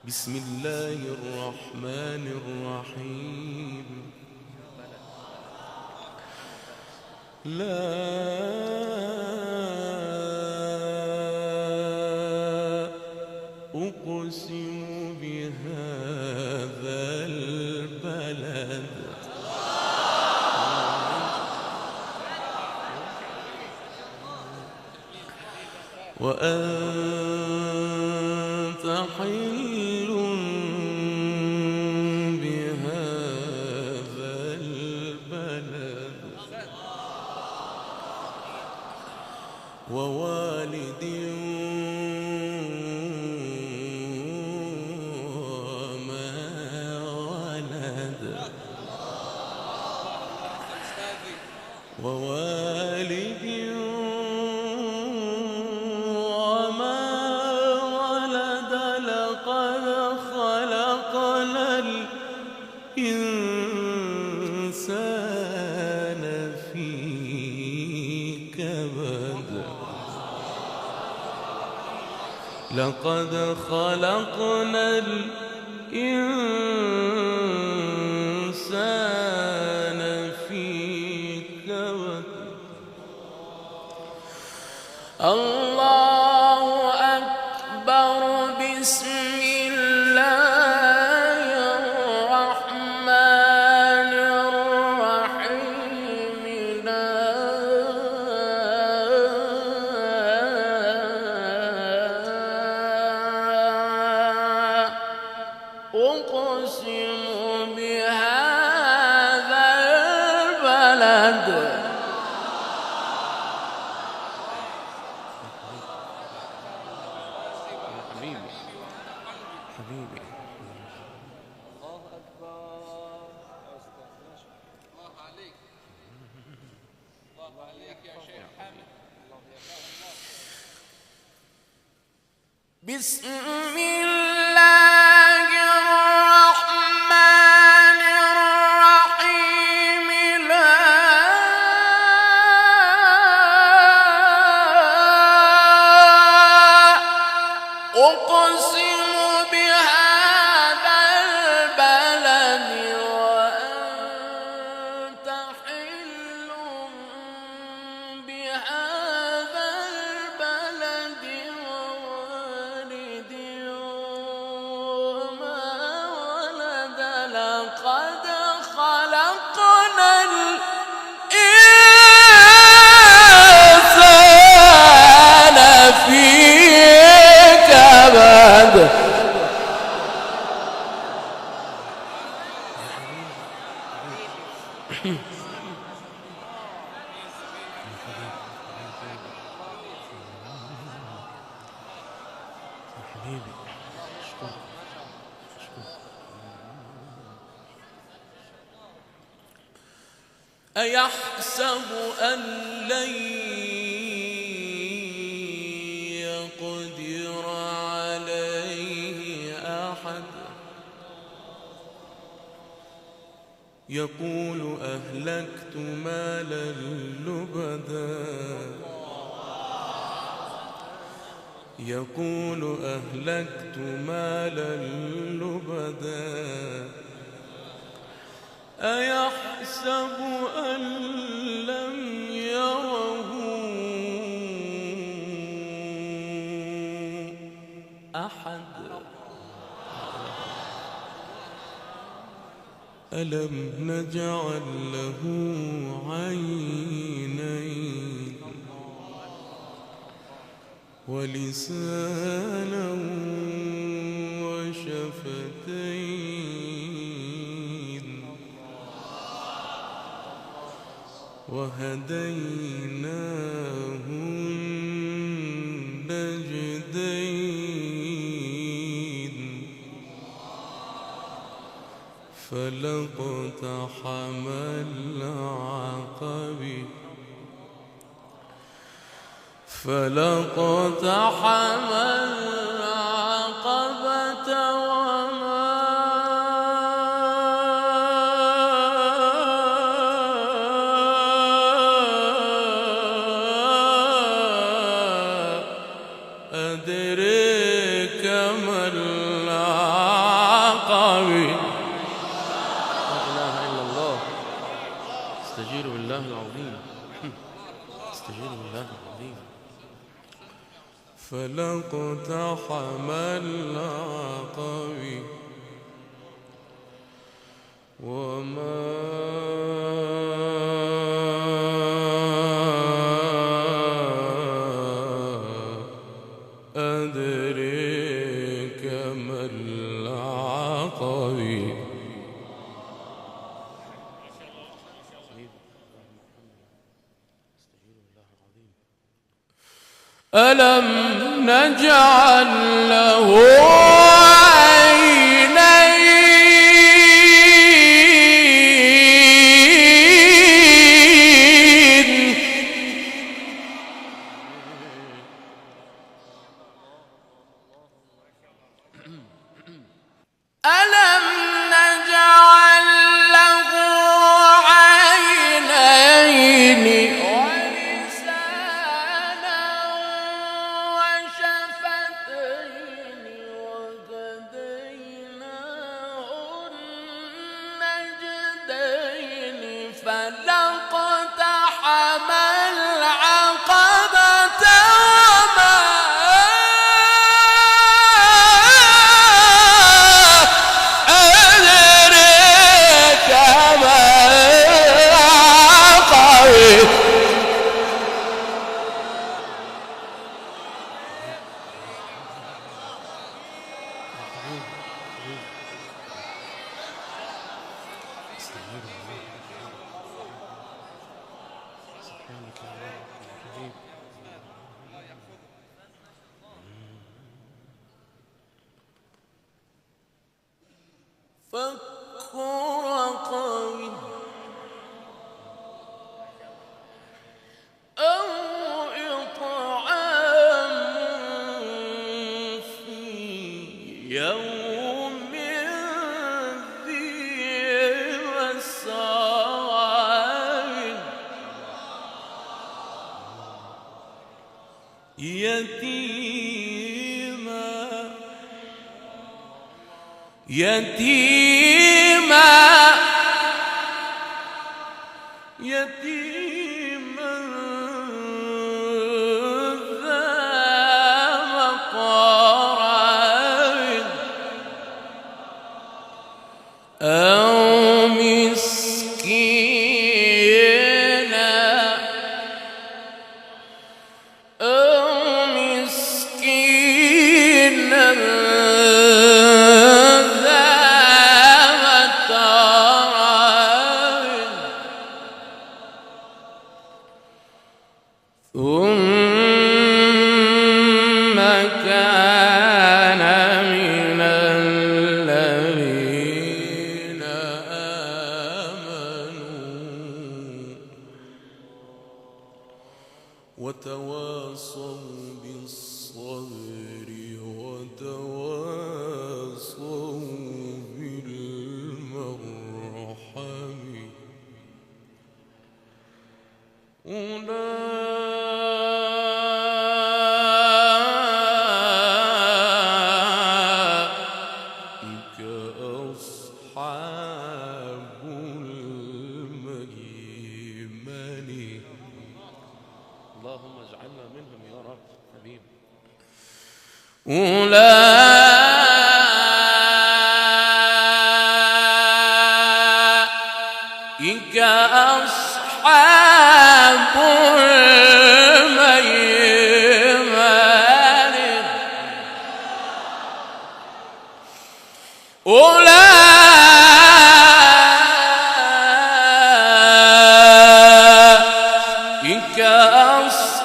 بسم الله الرحمن الرحيم. لا أقسم بهذا البلد وأنت حل بهذا البلد ووالد وما ولد ووالد وما ولد لقد خلقنا الإنسان في كبد لقد خلقنا الإنسان في كبد. الله أكبر. بسم الله الرحمن الرحيم. لا أقسم بهذا البلد حبيبي حبيبي. الله أكبر. الله عليك. الله عليك يا شيخ حامد. الله يبارك. بسم الله الرحمن الرحيم. لا أقسم بهذا البلد وأنت حل بهذا البلد ووالد وما ولد لقد خلقنا الإنسان في كبد. أيحسب أن لن يقدر عليه أحد يقول أهلكت مالا لبدا يقول أهلكت مالا لبدا أيحسب أن لم يره أحد ألم نجعل له عينين ولسانا وشفتين وهديناه النجدين فلاقتحم العقبة وما أدريك ما العقبة العظيم استغفر الله العظيم. فلاقتحم العقبة وما أدريك ما العقبة. ألم نجعل له عينين ألم نجعل له عينين ولسانا وشفتين وهديناه النجدين فلاقتحم العقبة وما أدريك ما العقبة. فك رقبة أو إطعام في يوم ذي مسغبة يتيما ذا مقربة أو مسكينا ذا متربة ثم كان من الذين آمنوا وتواصوا بالصبر وتواصوا بالمرحمة أولئك أصحاب الميمنة. اللهم اجعلنا منهم يا رب حبيب. أولئك أصحاب الميمنة. أولئك أصحاب